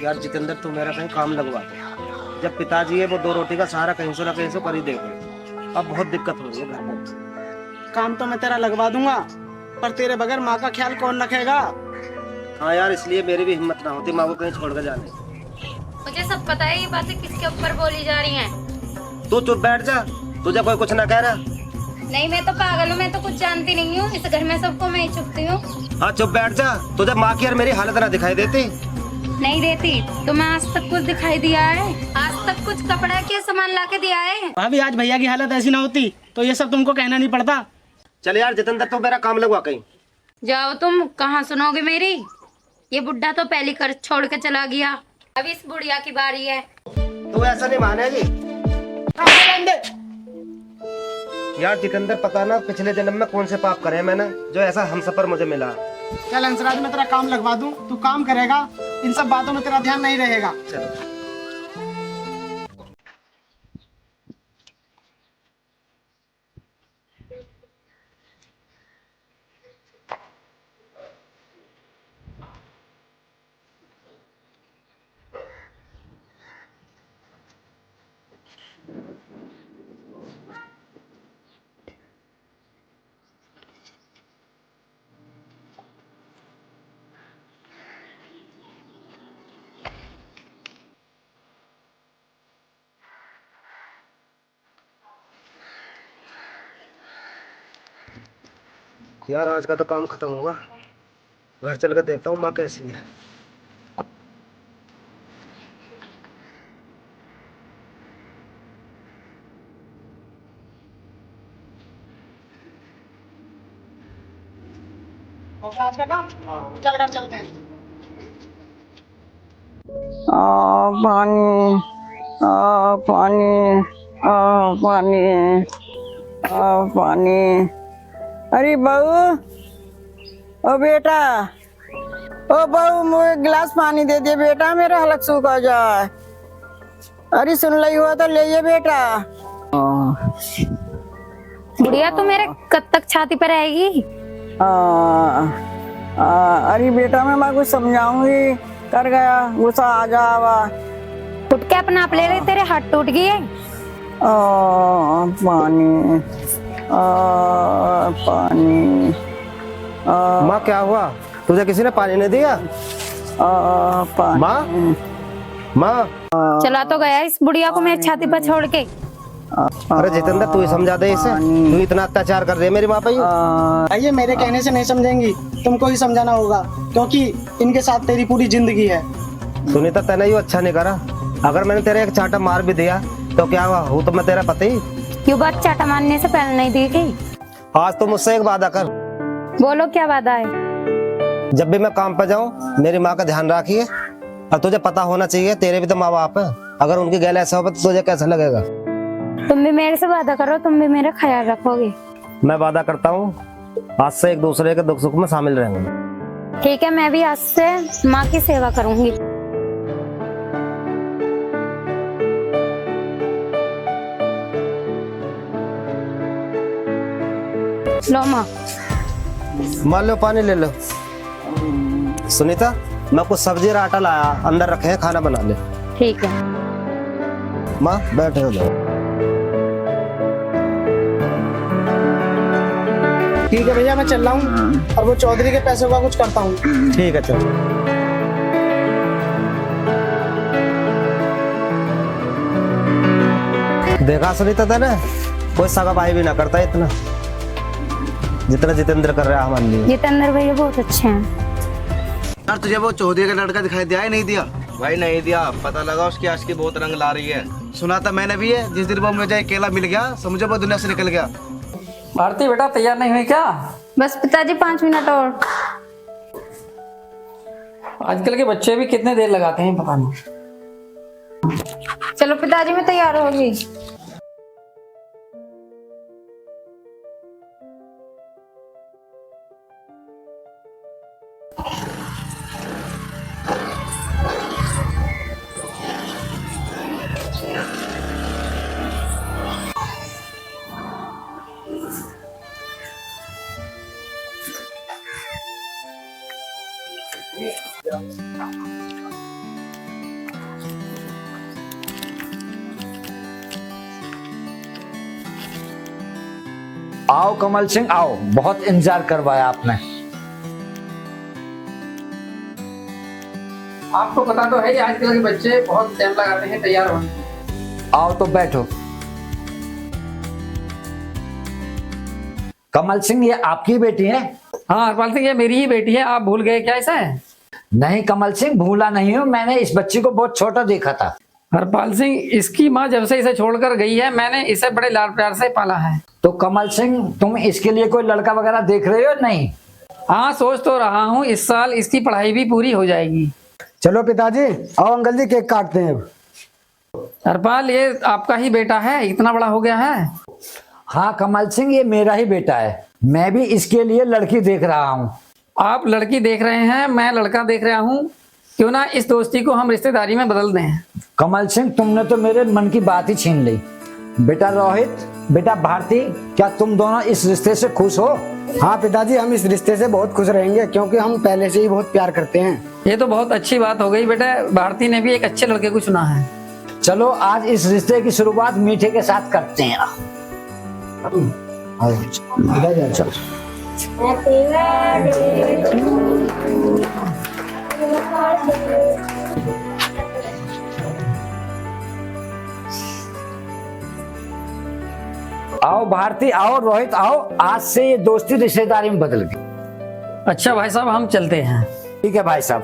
यार जितेंद्र तू मेरा कहीं काम लगवा दे। जब पिताजी है वो दो रोटी का सहारा कहीं से ना कहीं से कर ही देंगे। अब बहुत दिक्कत हो रही है घर में। काम तो मैं तेरा लगवा दूंगा, पर तेरे बगैर माँ का ख्याल कौन रखेगा? हाँ यार, इसलिए मेरी भी हिम्मत ना होती माँ को कहीं छोड़ कर जाने। मुझे सब पता है ये बातें किसके ऊपर बोली जा रही हैं। तू चुप बैठ जा, तुझे कोई कुछ ना कह रहा। नहीं, मैं तो पागल हूँ, मैं तो कुछ जानती नहीं हूँ। इस घर में सबको मैं ही चुपती हूँ। हाँ चुप बैठ जा, तुझे माँ की और मेरी हालत ना दिखाई देती? नहीं देती। तुम्हें आज तक कुछ दिखाई दिया है? आज तक कुछ कपड़ा के सामान ला के दिया है? भाभी आज भैया की हालत ऐसी ना होती तो ये सब तुमको कहना नहीं पड़ता। चल यार जितेंद्र तू मेरा काम लगवा कहीं। जाओ, तुम कहाँ सुनोगे मेरी। ये बुढ़ा तो पहली कर छोड़ के चला गया, अब इस बुढ़िया की बारी है। तू ऐसा नहीं मानेगी। यार जितेंद्र पता ना पिछले जन्म में कौन से पाप करे हैं मैंने जो ऐसा हमसफर मुझे मिला। चल हंसराज मैं तेरा काम लगवा दूं, तू काम करेगा, इन सब बातों में तेरा ध्यान नहीं रहेगा। चलो। यार आज का तो काम खत्म होगा, घर चल कर देखता हूँ माँ कैसी है। आज का काम चल कर चलते हैं। पानी पानी पानी पानी। अरे बहू, ओ बेटा, ओ बहू मुझे गिलास पानी दे दे बेटा, मेरा हलक सूखा जाए। अरे सुन ली हुआ तो ले बेटा। बुढ़िया तो मेरे कब तक छाती पर रहेगी? अरे बेटा मैं कुछ समझाऊंगी, कर गया गुस्सा आ जावा। उठ के अपना आप ले ले, तेरे हाथ टूट गए। पानी पानी। माँ क्या हुआ, तुझे किसी ने पानी नहीं दिया? पानी। माँ माँ। चला तो गया इस बुढ़िया को मेरी छाती पर छोड़ के। अरे जितेंद्र तू ही समझा दे इसे, तू इतना अत्याचार कर रही है मेरी माँ पे। ये मेरे कहने से नहीं समझेंगी, तुमको ही समझाना होगा क्योंकि इनके साथ तेरी पूरी जिंदगी है। सुनीता तेने ये अच्छा नहीं करा, अगर मैंने तेरे एक चाटा मार भी दिया तो क्या हुआ, हूँ तो मैं तेरा पति। क्यों बात चाटा मारने से पहले नहीं दी थी? आज तो मुझसे एक वादा कर। बोलो क्या वादा है? जब भी मैं काम पर जाऊँ मेरी माँ का ध्यान रखिए, और तुझे पता होना चाहिए तेरे भी तो माँ बाप है, अगर उनकी गैल ऐसा हो तो तुझे कैसा लगेगा? तुम भी मेरे से वादा करो, तुम भी मेरा ख्याल रखोगे। मैं वादा करता हूँ आज से एक दूसरे के दुख सुख में शामिल रहेंगे। ठीक है, मैं भी आज से माँ की सेवा करूंगी। लो माँ। मान लो पानी ले लो। सुनीता मैं कुछ सब्जी और आटा लाया, अंदर रखे हैं, खाना बना ले। ठीक है। माँ बैठे हो जाओ। ठीक है भैया मैं चल रहा हूँ और वो चौधरी के पैसों का कुछ करता हूँ। ठीक है चलो। देखा सुनीता था ना, कोई सगा भाई भी ना करता इतना जितना जितेंद्र कर रहा है हमारे लिए। जितेंद्र भैया बहुत अच्छे हैं। यार तुझे वो चौधरी का लड़का दिखाई दिया या नहीं दिया? भाई नहीं दिया, पता लगा उसकी आशिक की बहुत रंग ला रही है। सुना था मैंने भी है, जिस दिन वो मुझे अकेला मिल गया समझो वो दुनिया से निकल गया। भारती बेटा तैयार नहीं हुई क्या? बस पिताजी 5 मिनट और। आजकल के बच्चे भी कितने देर लगाते हैं पता नहीं। चलो पिताजी मैं तैयार होगी। आओ कमल सिंह आओ, बहुत इंतजार करवाया आपने। आपको पता तो है आजकल के बच्चे बहुत टाइम लगाते हैं तैयार होने। आओ तो बैठो। कमल सिंह ये आपकी बेटी है? हाँ हरपाल सिंह, ये मेरी ही बेटी है। आप भूल गए क्या? ऐसा है? नहीं कमल सिंह, भूला नहीं हूँ। मैंने इस बच्ची को बहुत छोटा देखा था। हरपाल सिंह, इसकी माँ जब से इसे छोड़कर गई है, मैंने इसे बड़े लाड प्यार से पाला है। तो कमल सिंह, तुम इसके लिए कोई लड़का वगैरह देख रहे हो? नहीं? हाँ सोच तो रहा हूँ, इस साल इसकी पढ़ाई भी पूरी हो जाएगी। चलो पिताजी, आओ अंकल जी केक काटते हैं। हरपाल, ये आपका ही बेटा है? इतना बड़ा हो गया है? हाँ कमल सिंह, ये मेरा ही बेटा है। मैं भी इसके लिए लड़की देख रहा हूँ। आप लड़की देख रहे हैं, मैं लड़का देख रहा हूँ। क्यों ना इस दोस्ती को हम रिश्तेदारी में बदल दें। कमल सिंह, तुमने तो मेरे मन की बात ही छीन ली। बेटा रोहित, बेटा भारती, क्या तुम दोनों इस रिश्ते से खुश हो? हाँ पिताजी, हम इस रिश्ते से बहुत खुश रहेंगे क्योंकि हम पहले से ही बहुत प्यार करते हैं। ये तो बहुत अच्छी बात हो गई बेटा, भारती ने भी एक अच्छे लड़के को चुना है। चलो आज इस रिश्ते की शुरुआत मीठे के साथ करते हैं। चलो। आओ भारती, आओ रोहित, आओ। आज से ये दोस्ती रिश्तेदारी में बदल गई। अच्छा भाई साहब, हम चलते हैं। ठीक है भाई साहब।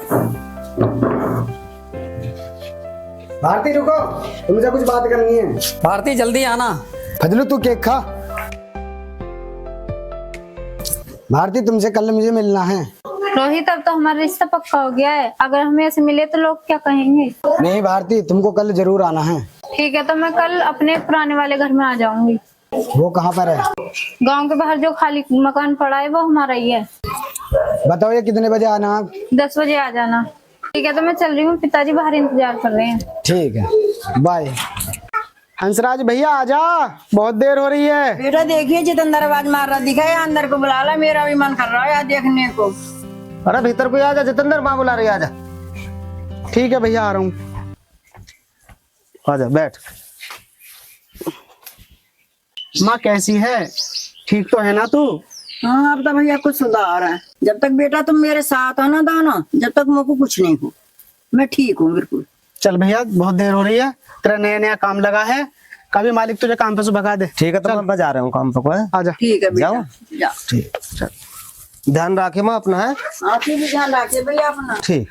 भारती रुको, तुमसे कुछ बात करनी है। भारती जल्दी आना। फजलू तू केक खा। भारती, तुमसे कल मुझे मिलना है। रोहित, अब तो हमारा रिश्ता पक्का हो गया है। अगर हमें ऐसे मिले तो लोग क्या कहेंगे? नहीं भारती, तुमको कल जरूर आना है। ठीक है, तो मैं कल अपने पुराने वाले घर में आ जाऊंगी। वो कहाँ पर है? गांव के बाहर जो खाली मकान पड़ा है वो हमारा ही है। बताओ ये कितने बजे आना आप? 10 बजे आ जाना। ठीक है, तो मैं चल रही हूँ, पिताजी बाहर इंतजार कर रहे हैं। ठीक है, बाय। हंसराज भैया आजा, बहुत देर हो रही है। बेटा देखिए जितेंद्र आवाज मार रहा दिखा है, अंदर को बुला ला, मेरा भी मन कर रहा है देखने को। अरे भीतर कोई आजा, जितेंद्र, माँ बुला रही है, आजा। ठीक है भैया, आ रहा हूँ। आजा बैठ। माँ कैसी है? ठीक तो है ना तू? हाँ अब तो भैया कुछ सुधार है। जब तक बेटा तुम मेरे साथ हो ना दाना, जब तक मुझको कुछ नहीं हो, मैं ठीक हूँ बिल्कुल। चल भैया, बहुत देर हो रही है, तेरा नया नया काम लगा है, कभी मालिक तुझे काम पे से भगा दे। ठीक है, तो मैं जा रहा हूँ काम पे। आजा। ठीक है बेटा, जाओ। जा। ठीक, चल ध्यान रखे माँ अपना है। आप भी ध्यान रखिए भैया अपना। ठीक।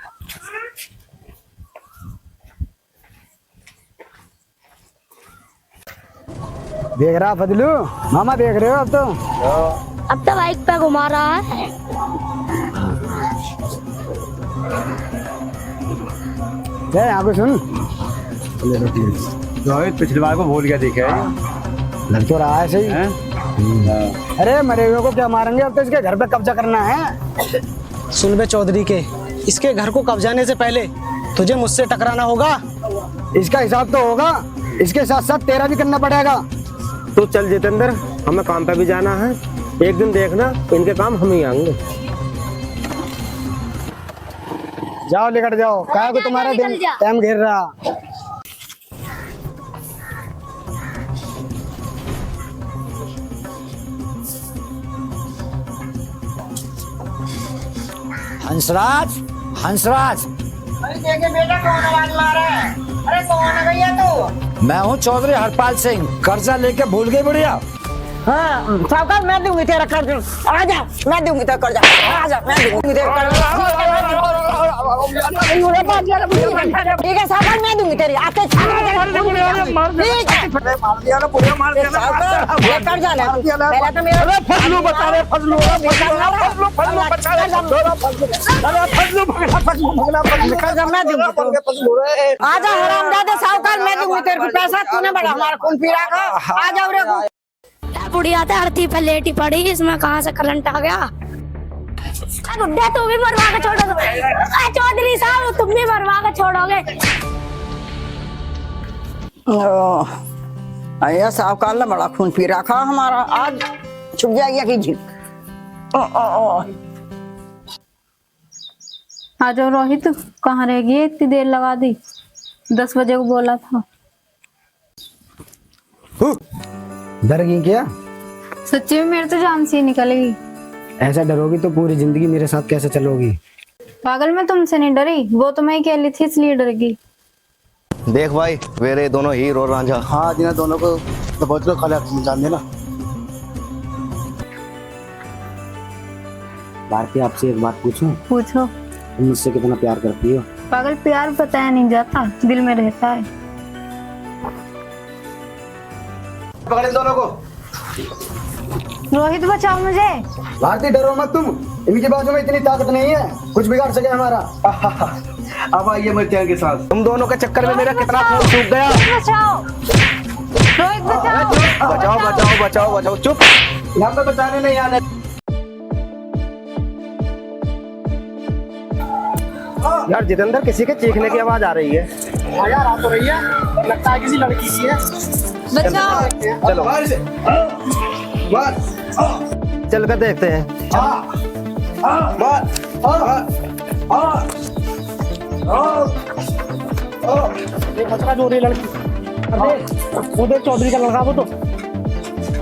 देख रहा फजलू, मामा देख रहे हो अब तो? अब तो बाइक पे घुमा रहा है। यहाँ को सुन, रोहित पिछली बार को भूल गया, देखे लग तो रहा है सही। अरे मरे हुए को क्या मारेंगे, अब तो इसके घर पे कब्जा करना है। सुन बे चौधरी के, इसके घर को कब्जाने से पहले तुझे मुझसे टकराना होगा। इसका हिसाब तो होगा, इसके साथ साथ तेरा भी करना पड़ेगा। तू चल जितेंद्र, हमें काम पे भी जाना है। एक दिन देखना, इनके काम हम ही आएंगे। जाओ लेकर जाओ, क्या को तुम्हारा दिन टाइम घेर रहा। हंसराज, हंसराज। देखिए बेटा कौन आवाज मार रहा है? अरे कौन है भैया तू? मैं हूँ चौधरी हरपाल सिंह। कर्जा लेके भूल गई बुढ़िया? हाँ साहूकार, मैं दूंगी तेरा कर्जा। आजा, मैं दूंगी तेरा कर्जा। आजा, मैं दूंगी तेरा कर्जा। ठीक है साहूकार, मैं दूंगी तेरी। आपके कर्जा ले, पहले तो मेरा फजलू बता रहे। फजलू कर्जा मैं दूंगी। आजा हरामजादे साहूकार, मैं दूंगी तेरे को पैसा। तूने बड़ा हमारा खून पी रखा। आ जाओ रे। बुढ़िया तो अर्थी पे लेटी पड़ी, इसमें कहाँ से करंट आ गया? बुढ़िया तू भी मरवा के छोड़ोगे? चौधरी साहब तुम भी मरवा के छोड़ोगे? अया साहूकार ने बड़ा खून पी रखा हमारा, आज छुप जाएगी की झील। आ जाओ रोहित, कहाँ रह गई? इतनी देर लगा दी, 10 बजे को बोला था। डर गई क्या? सच्ची में मेरे तो जान सी निकलेगी। ऐसा डरोगी तो पूरी जिंदगी मेरे साथ कैसे चलोगी? पागल, मैं तुमसे नहीं डरी, वो तो मैं अकेली थी इसलिए डर गई। देख भाई मेरे दोनों हीरो और रांझा। हाँ जिन्हें दोनों को दबोच कर खाला जान देना। भारती, आपसे एक बात पूछूं? पूछो। तुम मुझसे कितना प्यार करती हो? पागल, प्यार बताया नहीं जाता, दिल में रहता है। पकड़े दोनों को। रोहित, बचाओ मुझे। भारती, डरो मत तुम, इनके बाजू में इतनी ताकत नहीं है कुछ बिगाड़ सके हमारा। अब आइए मेरे चैन के साथ। तुम दोनों के चक्कर में मेरा कितना खून सूख गया। बचाओ रोहित, बचाओ। बचाओ बचाओ बचाओ बचाओ। चुप, यहाँ पे बचाने नहीं आने। यार जितेंद्र, किसी के चीखने की आवाज आ रही है। हाँ यार, आ तो रही है, लगता है किसी लड़की की है। बचाओ। चलो चल कर देखते हैं। खतरा जो रही लड़की। वो देख चौधरी का लड़का, वो तो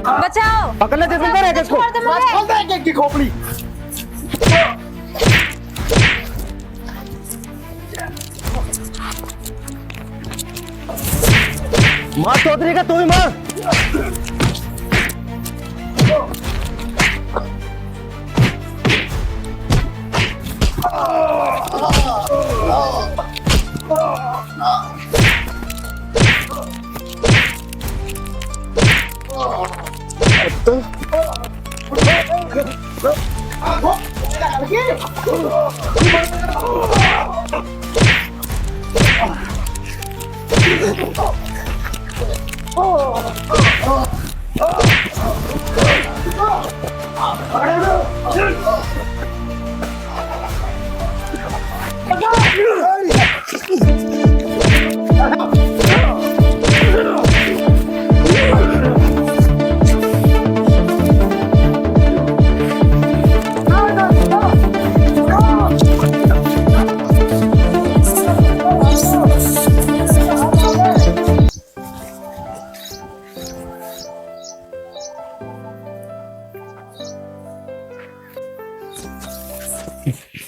बचाओ। पकड़ ले जितेंद्र, एक इसको। छोड़ दे मुझे। खोल दे एक की खोपड़ी। मार चौधरी का, तू ही मार।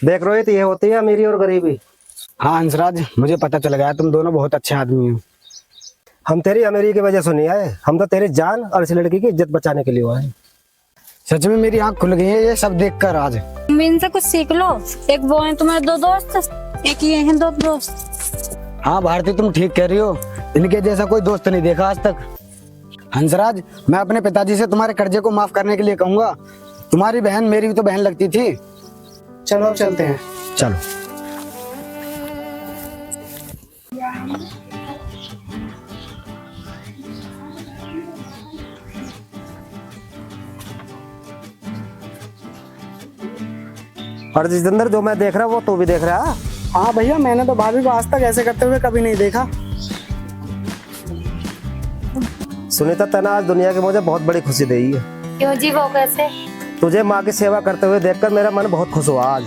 देख रोहित, ये होती है अमीरी और गरीबी। हाँ हंसराज, मुझे पता चल गया तुम दोनों बहुत अच्छे आदमी हो। हम तेरी अमीरी की वजह से नहीं आए, हम तो तेरी जान और इस लड़की की इज्जत बचाने के लिए आए। सच में मेरी आंख खुल गई है ये सब देखकर आज। तुम इनसे कुछ सीख लो। एक वो है तुम्हारे दो दोस्त, एक ये हैं दो दोस्त। हाँ भारती, तुम ठीक कह रही हो, इनके जैसा कोई दोस्त नहीं देखा आज तक। हंसराज, मैं अपने पिताजी से तुम्हारे कर्जे को माफ करने के लिए कहूंगा। तुम्हारी बहन मेरी भी तो बहन लगती थी। चलो अब चलते हैं। चलो। और जितेंद्र, जो मैं देख रहा हूँ वो तू भी देख रहा है। हाँ भैया, मैंने तो भाभी को आज तक ऐसे करते हुए कभी नहीं देखा। सुनीता, तना आज दुनिया की मुझे बहुत बड़ी खुशी दी है। क्यों जी, वो कैसे? तुझे माँ की सेवा करते हुए देखकर मेरा मन बहुत खुश हुआ आज।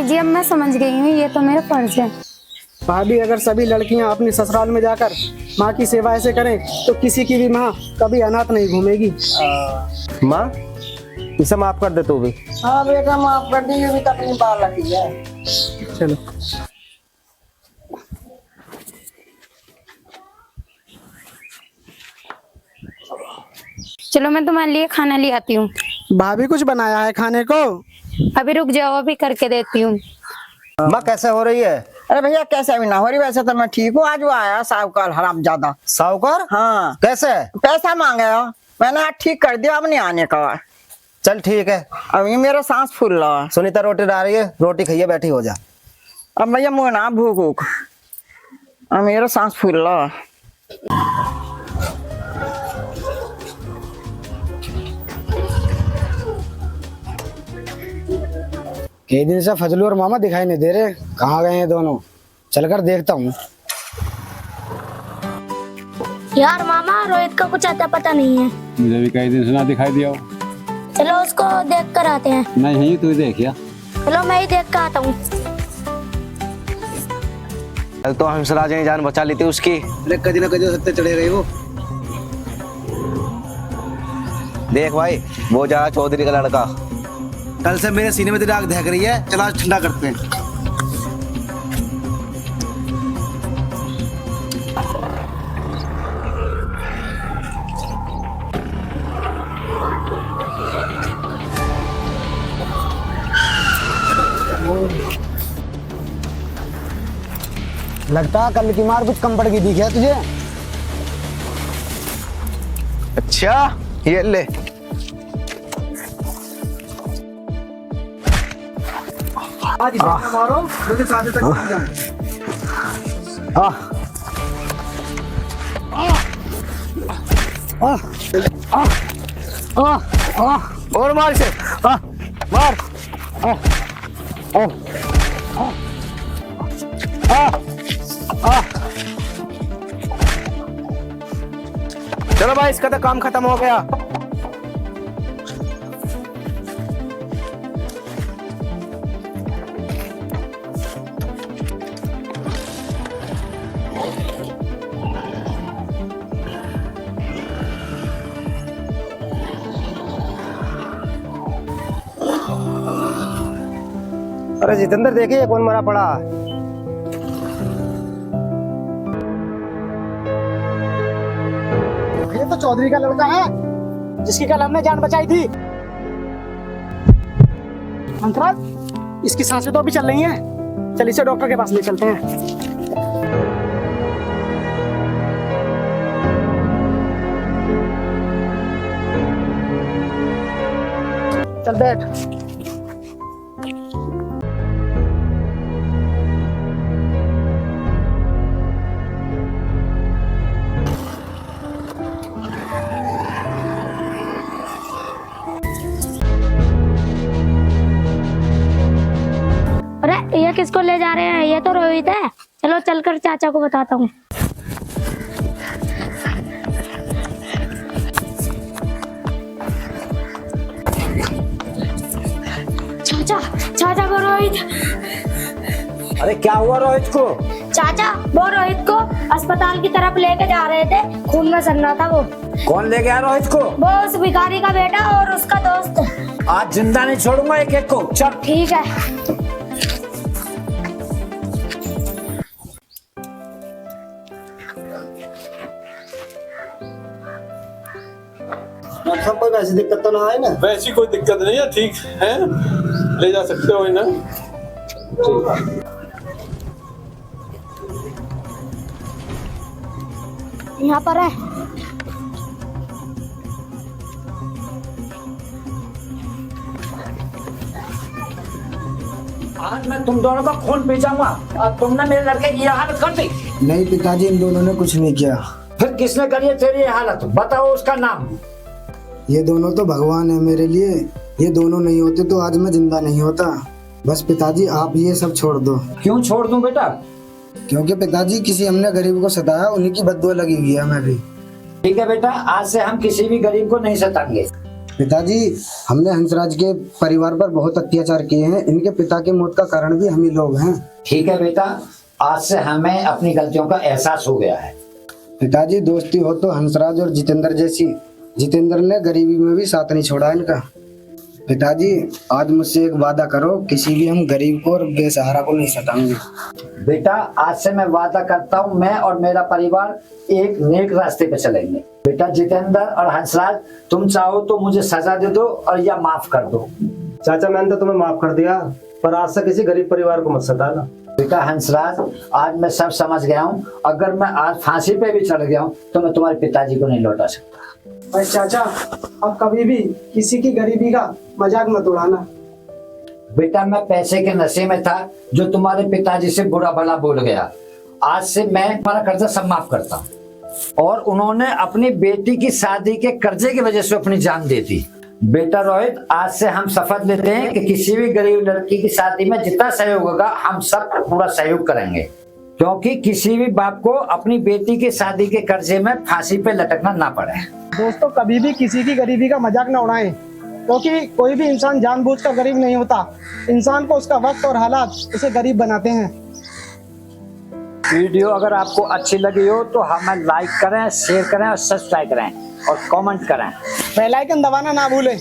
जी अब मैं समझ गई हूँ, ये तो मेरा फर्ज है। भाभी, अगर सभी लड़कियां अपनी ससुराल में जाकर माँ की सेवा ऐसे करें तो किसी की भी माँ कभी अनाथ नहीं घूमेगी। माँ, इसे माफ कर दे तू भी। हाँ बेटा, माफ कर दी, ये भी तो अपनी बालक ही है। चलो। चलो मैं तुम्हारे लिए खाना ले आती हूँ। भाभी, कुछ बनाया है खाने को? अभी रुक जाओ, अभी करके देती हूँ। माँ कैसे हो रही है? अरे भैया, कैसे भी ना हो रही, वैसे तो मैं ठीक हूँ। आज वो आया साहूकार हरामजादा। साहूकार? हाँ। कैसे? पैसा मांगे हो, मैंने आज ठीक कर दिया, अब नहीं आने का। चल ठीक है। अब ये मेरा सांस फूल रहा है। सुनीता रोटी ला रही है, रोटी खाइए, बैठी हो जा। अब भैया मुँह ना भूख भूख, अब मेरा सांस फूल रहा है। कई दिन से फजलू और मामा दिखाई नहीं दे रहे, कहाँ गए हैं दोनों? चलकर देखता हूँ। यार मामा, रोहित का कुछ आता पता नहीं है। मुझे भी कई दिन से ना दिखाई दिया हो। चलो उसको देख कर आते हैं। नहीं, तू देखिया। चलो मैं ही देख कर आता हूँ। कल तो हंसराज ने जान बचा ली थी उसकी। अरे कदी ना कदी सत्य चढ़े गई वो। देख भाई, वो जा चौधरी का लड़का। कल से मेरे सीने में तेरी आग दहक रही है, चल आज ठंडा करते हैं। लगता है कल की मार कुछ कम पड़ गई थी क्या तुझे? अच्छा, ये ले। आज इसे मारो, मुझे साथ तक पहुंच जाए। और मार इसे, मार। चलो भाई, इसका तो काम खत्म हो गया। अरे जितेंद्र देखिए कौन मरा पड़ा। ये तो चौधरी का लड़का है जिसकी कल हमने जान बचाई थी। हंसराज, इसकी सांसें तो अभी चल रही हैं। चल इसे डॉक्टर के पास ले चलते हैं। चल बैठ। अरे ये किसको ले जा रहे हैं? ये तो रोहित है। चलो चलकर चाचा को बताता हूँ। चाचा, चाचा वो रोहित। अरे क्या हुआ रोहित को? चाचा वो रोहित को अस्पताल की तरफ लेके जा रहे थे, खून में सन्ना था वो। कौन ले गया रोहित को? वो उस भिखारी का बेटा और उसका दोस्त। आज जिंदा नहीं छोड़ूंगा एक एक को। चल ठीक है। सब कोई वैसी दिक्कत तो ना है ना? वैसी कोई दिक्कत नहीं है, ठीक है, ले जा सकते हो इन्हें। यहाँ पर है। आज मैं तुम दोनों का खून पी जाऊंगा और तुमने मेरे लड़के की ये हालत कर दी। नहीं पिताजी, इन दोनों ने कुछ नहीं किया। फिर किसने करी है तेरी ये हालत? बताओ उसका नाम। ये दोनों तो भगवान है मेरे लिए। ये दोनों नहीं होते तो आज मैं जिंदा नहीं होता। बस पिताजी आप ये सब छोड़ दो। क्यों छोड़ दूं बेटा? क्योंकि पिताजी किसी हमने गरीब को सताया, उन्हीं की बददुआ लगी हुई है हमें भी। ठीक है बेटा, आज से हम किसी भी गरीब को नहीं सताएंगे। पिताजी हमने हंसराज के परिवार पर बहुत अत्याचार किए हैं। इनके पिता की मौत का कारण भी हम ही लोग हैं। ठीक है बेटा, आज से हमें अपनी गलतियों का एहसास हो गया है। पिताजी दोस्ती हो तो हंसराज और जितेंद्र जैसी। जितेंद्र ने गरीबी में भी साथ नहीं छोड़ा इनका। पिताजी आज मुझसे एक वादा करो, किसी भी हम गरीब को और बेसहारा को नहीं सताएंगे। बेटा आज से मैं वादा करता हूँ, मैं और मेरा परिवार एक नेक रास्ते पे चलेंगे। बेटा जितेंद्र और हंसराज, तुम चाहो तो मुझे सजा दे दो और या माफ कर दो। चाचा मैंने तो तुम्हें माफ कर दिया, पर आज से किसी गरीब परिवार को मत सताना। बेटा हंसराज, आज मैं सब समझ गया हूँ। अगर मैं आज फांसी पे भी चढ़ गया हूँ तो मैं तुम्हारे पिताजी को नहीं लौटा सकता। भाई चाचा, अब कभी भी किसी की गरीबी का मजाक मत उड़ाना। बेटा मैं पैसे के नशे में था जो तुम्हारे पिताजी से बुरा भला बोल गया। आज से मैं तुम्हारा कर्जा सब माफ करता हूँ। और उन्होंने अपनी बेटी की शादी के कर्जे की वजह से अपनी जान दे दी। बेटा रोहित, आज से हम शपथ लेते हैं कि किसी भी गरीब लड़की की शादी में जितना सहयोग होगा हम सब पूरा सहयोग करेंगे, क्योंकि किसी भी बाप को अपनी बेटी की शादी के कर्जे में फांसी पे लटकना ना पड़े। दोस्तों कभी भी किसी की गरीबी का मजाक न उड़ाएं, क्योंकि कोई भी इंसान जानबूझकर गरीब नहीं होता। इंसान को उसका वक्त और हालात उसे गरीब बनाते हैं। वीडियो अगर आपको अच्छी लगी हो तो हमें लाइक करें, शेयर करें और सब्सक्राइब करें और कमेंट करें। बेल आइकन दबाना ना भूले।